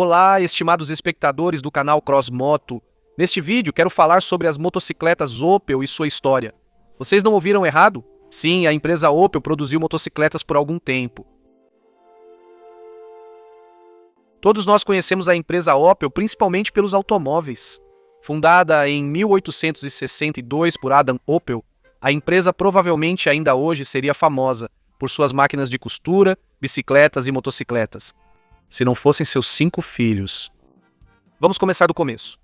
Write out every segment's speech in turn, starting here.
Olá, estimados espectadores do canal Crossmoto. Neste vídeo quero falar sobre as motocicletas Opel e sua história. Vocês não ouviram errado? Sim, a empresa Opel produziu motocicletas por algum tempo. Todos nós conhecemos a empresa Opel principalmente pelos automóveis. Fundada em 1862 por Adam Opel, a empresa provavelmente ainda hoje seria famosa por suas máquinas de costura, bicicletas e motocicletas, se não fossem seus 5 filhos. Vamos começar do começo.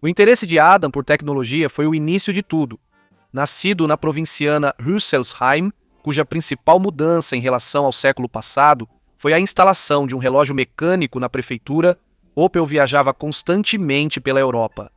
O interesse de Adam por tecnologia foi o início de tudo. Nascido na provinciana Rüsselsheim, cuja principal mudança em relação ao século passado foi a instalação de um relógio mecânico na prefeitura, Opel viajava constantemente pela Europa.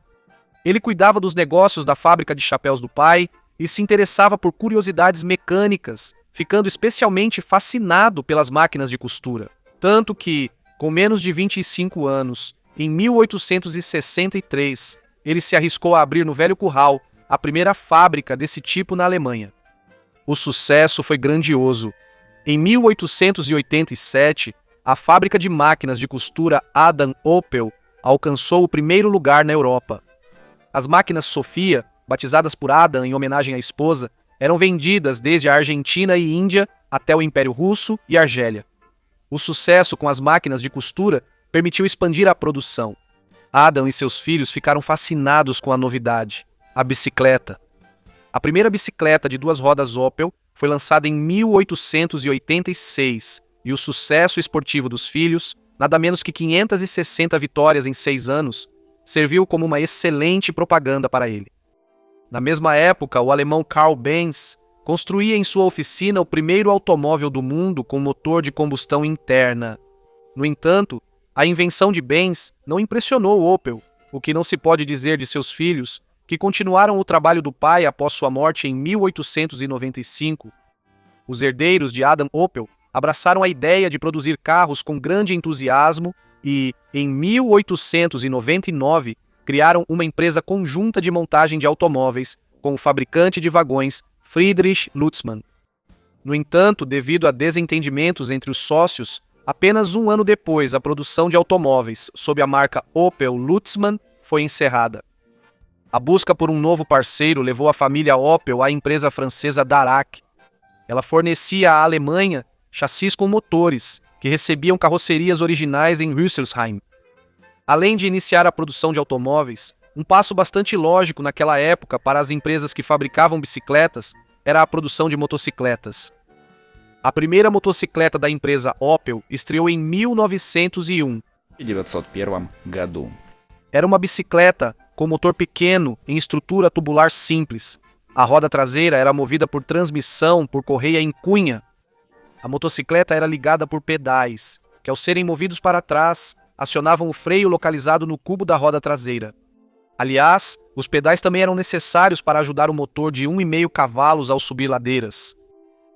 Ele cuidava dos negócios da fábrica de chapéus do pai e se interessava por curiosidades mecânicas, ficando especialmente fascinado pelas máquinas de costura. Tanto que, com menos de 25 anos, em 1863, ele se arriscou a abrir no Velho Curral a primeira fábrica desse tipo na Alemanha. O sucesso foi grandioso. Em 1887, a fábrica de máquinas de costura Adam Opel alcançou o primeiro lugar na Europa. As máquinas Sofia, batizadas por Adam em homenagem à esposa, eram vendidas desde a Argentina e Índia até o Império Russo e Argélia. O sucesso com as máquinas de costura permitiu expandir a produção. Adam e seus filhos ficaram fascinados com a novidade, a bicicleta. A primeira bicicleta de 2 rodas Opel foi lançada em 1886 e o sucesso esportivo dos filhos, nada menos que 560 vitórias em 6 anos, serviu como uma excelente propaganda para ele. Na mesma época, o alemão Karl Benz construía em sua oficina o primeiro automóvel do mundo com motor de combustão interna. No entanto, a invenção de Benz não impressionou Opel, o que não se pode dizer de seus filhos, que continuaram o trabalho do pai após sua morte em 1895. Os herdeiros de Adam Opel abraçaram a ideia de produzir carros com grande entusiasmo e, em 1899, criaram uma empresa conjunta de montagem de automóveis com o fabricante de vagões Friedrich Lutzmann. No entanto, devido a desentendimentos entre os sócios, apenas um ano depois a produção de automóveis sob a marca Opel Lutzmann foi encerrada. A busca por um novo parceiro levou a família Opel à empresa francesa Darracq. Ela fornecia à Alemanha chassis com motores, que recebiam carrocerias originais em Rüsselsheim. Além de iniciar a produção de automóveis, um passo bastante lógico naquela época para as empresas que fabricavam bicicletas era a produção de motocicletas. A primeira motocicleta da empresa Opel estreou em 1901. Era uma bicicleta com motor pequeno em estrutura tubular simples. A roda traseira era movida por transmissão por correia em cunha. A motocicleta era ligada por pedais, que ao serem movidos para trás, acionavam o freio localizado no cubo da roda traseira. Aliás, os pedais também eram necessários para ajudar o motor de 1,5 cavalos ao subir ladeiras.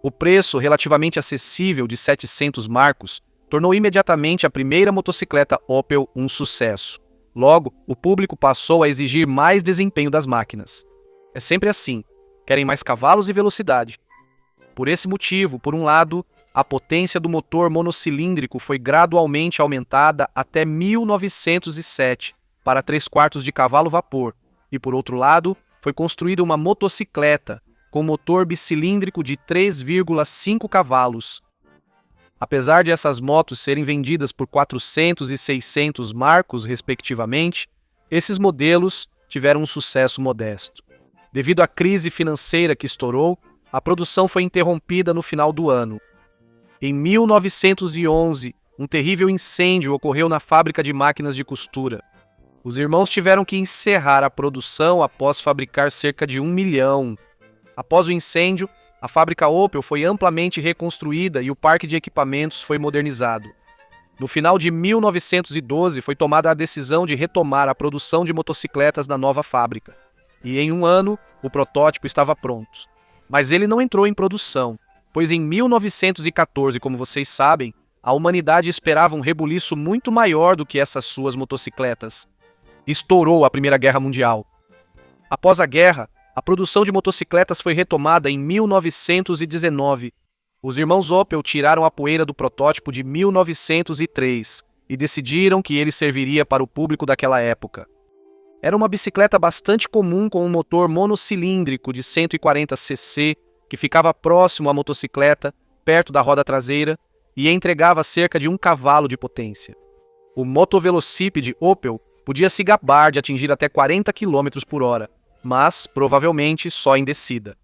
O preço relativamente acessível de 700 marcos tornou imediatamente a primeira motocicleta Opel um sucesso. Logo, o público passou a exigir mais desempenho das máquinas. É sempre assim, querem mais cavalos e velocidade. Por esse motivo, por um lado, a potência do motor monocilíndrico foi gradualmente aumentada até 1907 para 3/4 de cavalo vapor, e por outro lado, foi construída uma motocicleta com motor bicilíndrico de 3,5 cavalos. Apesar de essas motos serem vendidas por 400 e 600 marcos, respectivamente, esses modelos tiveram um sucesso modesto. Devido à crise financeira que estourou, a produção foi interrompida no final do ano. Em 1911, um terrível incêndio ocorreu na fábrica de máquinas de costura. Os irmãos tiveram que encerrar a produção após fabricar cerca de 1 milhão. Após o incêndio, a fábrica Opel foi amplamente reconstruída e o parque de equipamentos foi modernizado. No final de 1912, foi tomada a decisão de retomar a produção de motocicletas na nova fábrica. E em um ano, o protótipo estava pronto. Mas ele não entrou em produção, pois em 1914, como vocês sabem, a humanidade esperava um rebuliço muito maior do que essas suas motocicletas. Estourou a Primeira Guerra Mundial. Após a guerra, a produção de motocicletas foi retomada em 1919. Os irmãos Opel tiraram a poeira do protótipo de 1903 e decidiram que ele serviria para o público daquela época. Era uma bicicleta bastante comum com um motor monocilíndrico de 140 cc que ficava próximo à motocicleta, perto da roda traseira, e entregava cerca de 1 cavalo de potência. O motovelocípede Opel podia se gabar de atingir até 40 km por hora, mas provavelmente só em descida.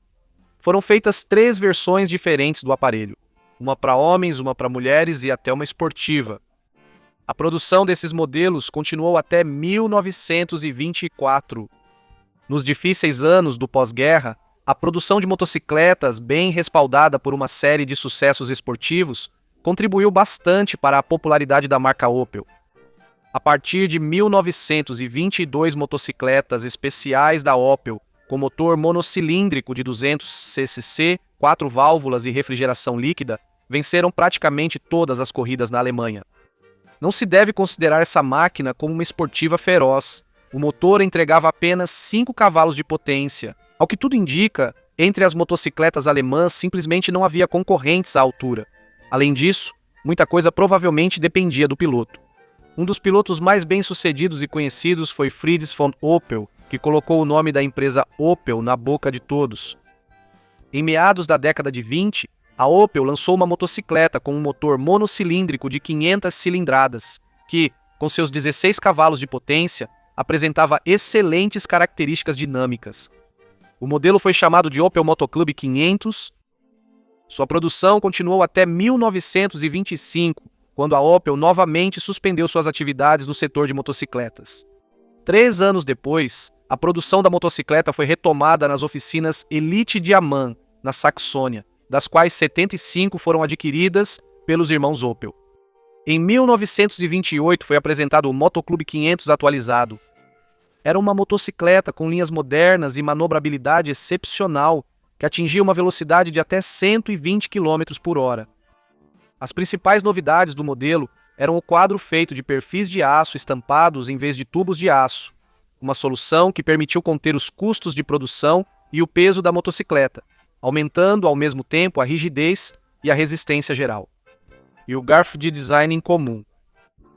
Foram feitas 3 versões diferentes do aparelho, uma para homens, uma para mulheres e até uma esportiva. A produção desses modelos continuou até 1924. Nos difíceis anos do pós-guerra, a produção de motocicletas, bem respaldada por uma série de sucessos esportivos, contribuiu bastante para a popularidade da marca Opel. A partir de 1922 motocicletas especiais da Opel, com motor monocilíndrico de 200 cc, 4 válvulas e refrigeração líquida, venceram praticamente todas as corridas na Alemanha. Não se deve considerar essa máquina como uma esportiva feroz. O motor entregava apenas 5 cavalos de potência. Ao que tudo indica, entre as motocicletas alemãs simplesmente não havia concorrentes à altura. Além disso, muita coisa provavelmente dependia do piloto. Um dos pilotos mais bem-sucedidos e conhecidos foi Fritz von Opel, que colocou o nome da empresa Opel na boca de todos. Em meados da década de 20, a Opel lançou uma motocicleta com um motor monocilíndrico de 500 cilindradas, que, com seus 16 cavalos de potência, apresentava excelentes características dinâmicas. O modelo foi chamado de Opel Motoclub 500. Sua produção continuou até 1925, quando a Opel novamente suspendeu suas atividades no setor de motocicletas. 3 anos depois, a produção da motocicleta foi retomada nas oficinas Elite Diamant, na Saxônia, das quais 75 foram adquiridas pelos irmãos Opel. Em 1928 foi apresentado o Motoclub 500 atualizado. Era uma motocicleta com linhas modernas e manobrabilidade excepcional, que atingia uma velocidade de até 120 km por hora. As principais novidades do modelo eram o quadro feito de perfis de aço estampados em vez de tubos de aço, uma solução que permitiu conter os custos de produção e o peso da motocicleta, aumentando ao mesmo tempo a rigidez e a resistência geral. E o garfo de design em comum.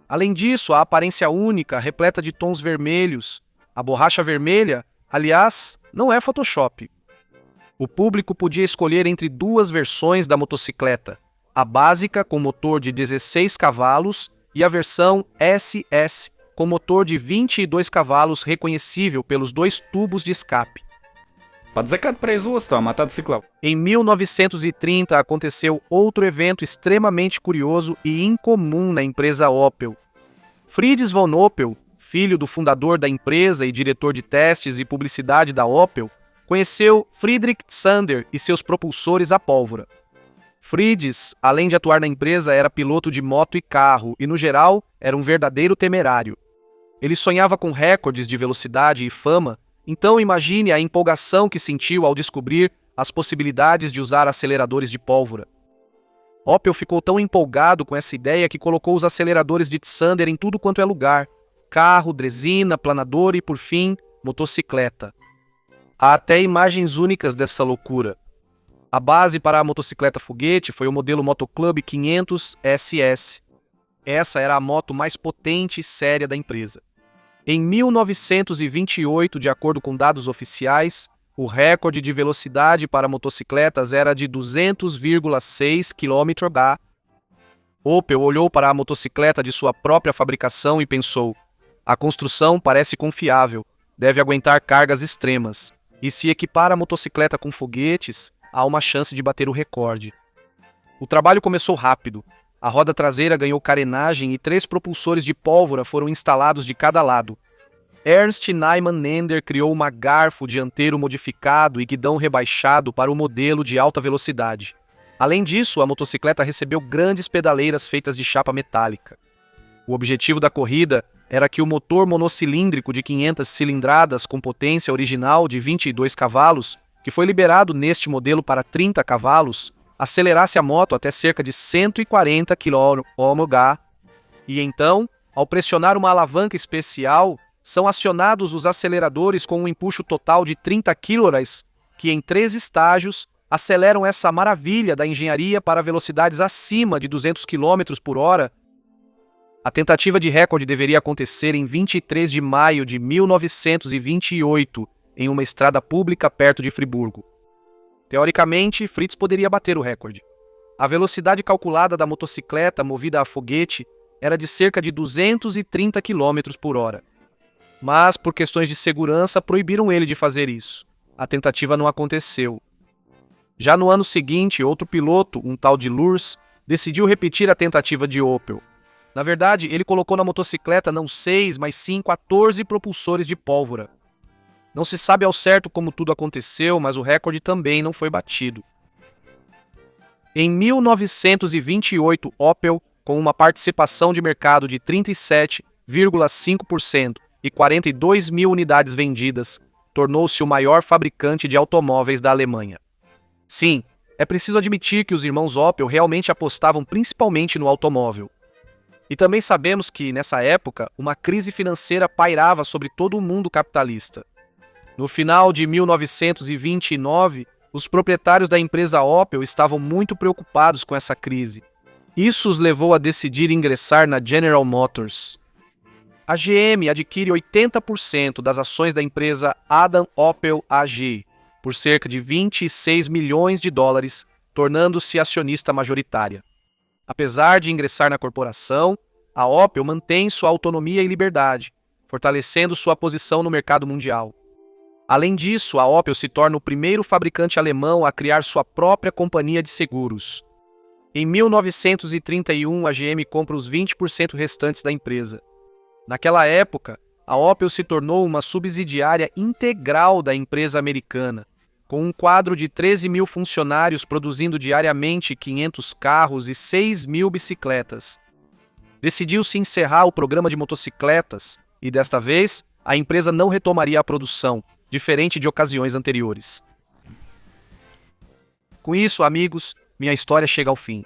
Além disso, a aparência única, repleta de tons vermelhos. A borracha vermelha, aliás, não é Photoshop. O público podia escolher entre 2 versões da motocicleta, a básica com motor de 16 cavalos e a versão SS com motor de 22 cavalos reconhecível pelos 2 tubos de escape. Под закат производства мотоциклов. Em 1930 aconteceu outro evento extremamente curioso e incomum na empresa Opel. Fritz von Opel, filho do fundador da empresa e diretor de testes e publicidade da Opel, conheceu Friedrich Tsander e seus propulsores a pólvora. Fritz, além de atuar na empresa, era piloto de moto e carro e, no geral, era um verdadeiro temerário. Ele sonhava com recordes de velocidade e fama, então imagine a empolgação que sentiu ao descobrir as possibilidades de usar aceleradores de pólvora. Opel ficou tão empolgado com essa ideia que colocou os aceleradores de Tsander em tudo quanto é lugar: carro, dresina, planador e, por fim, motocicleta. Há até imagens únicas dessa loucura. A base para a motocicleta foguete foi o modelo Motoclub 500 SS. Essa era a moto mais potente e séria da empresa. Em 1928, de acordo com dados oficiais, o recorde de velocidade para motocicletas era de 200,6 km/h. Opel olhou para a motocicleta de sua própria fabricação e pensou: a construção parece confiável, deve aguentar cargas extremas, e se equipar a motocicleta com foguetes, há uma chance de bater o recorde. O trabalho começou rápido. A roda traseira ganhou carenagem e 3 propulsores de pólvora foram instalados de cada lado. Ernst Neumann Nender criou um garfo dianteiro modificado e guidão rebaixado para o modelo de alta velocidade. Além disso, a motocicleta recebeu grandes pedaleiras feitas de chapa metálica. O objetivo da corrida era que o motor monocilíndrico de 500 cilindradas com potência original de 22 cavalos, que foi liberado neste modelo para 30 cavalos, acelerasse a moto até cerca de 140 km/h, e então, ao pressionar uma alavanca especial, são acionados os aceleradores com um empuxo total de 30 kg, que em 3 estágios aceleram essa maravilha da engenharia para velocidades acima de 200 km por hora. A tentativa de recorde deveria acontecer em 23 de maio de 1928, em uma estrada pública perto de Friburgo. Teoricamente, Fritz poderia bater o recorde. A velocidade calculada da motocicleta movida a foguete era de cerca de 230 km por hora. Mas, por questões de segurança, proibiram ele de fazer isso. A tentativa não aconteceu. Já no ano seguinte, outro piloto, um tal de Lurs, decidiu repetir a tentativa de Opel. Na verdade, ele colocou na motocicleta não 6, mas sim 14 propulsores de pólvora. Não se sabe ao certo como tudo aconteceu, mas o recorde também não foi batido. Em 1928, Opel, com uma participação de mercado de 37,5% e 42 mil unidades vendidas, tornou-se o maior fabricante de automóveis da Alemanha. Sim, é preciso admitir que os irmãos Opel realmente apostavam principalmente no automóvel. E também sabemos que, nessa época, uma crise financeira pairava sobre todo o mundo capitalista. No final de 1929, os proprietários da empresa Opel estavam muito preocupados com essa crise. Isso os levou a decidir ingressar na General Motors. A GM adquire 80% das ações da empresa Adam Opel AG, por cerca de 26 milhões de dólares, tornando-se acionista majoritária. Apesar de ingressar na corporação, a Opel mantém sua autonomia e liberdade, fortalecendo sua posição no mercado mundial. Além disso, a Opel se torna o primeiro fabricante alemão a criar sua própria companhia de seguros. Em 1931, a GM compra os 20% restantes da empresa. Naquela época, a Opel se tornou uma subsidiária integral da empresa americana, com um quadro de 13 mil funcionários produzindo diariamente 500 carros e 6 mil bicicletas. Decidiu-se encerrar o programa de motocicletas e, desta vez, a empresa não retomaria a produção, diferente de ocasiões anteriores. Com isso, amigos, minha história chega ao fim.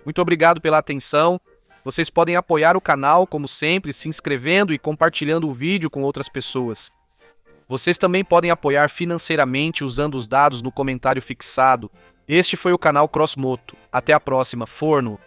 Muito obrigado pela atenção. Vocês podem apoiar o canal, como sempre, se inscrevendo e compartilhando o vídeo com outras pessoas. Vocês também podem apoiar financeiramente usando os dados no comentário fixado. Este foi o canal Crossmoto. Até a próxima, Forno!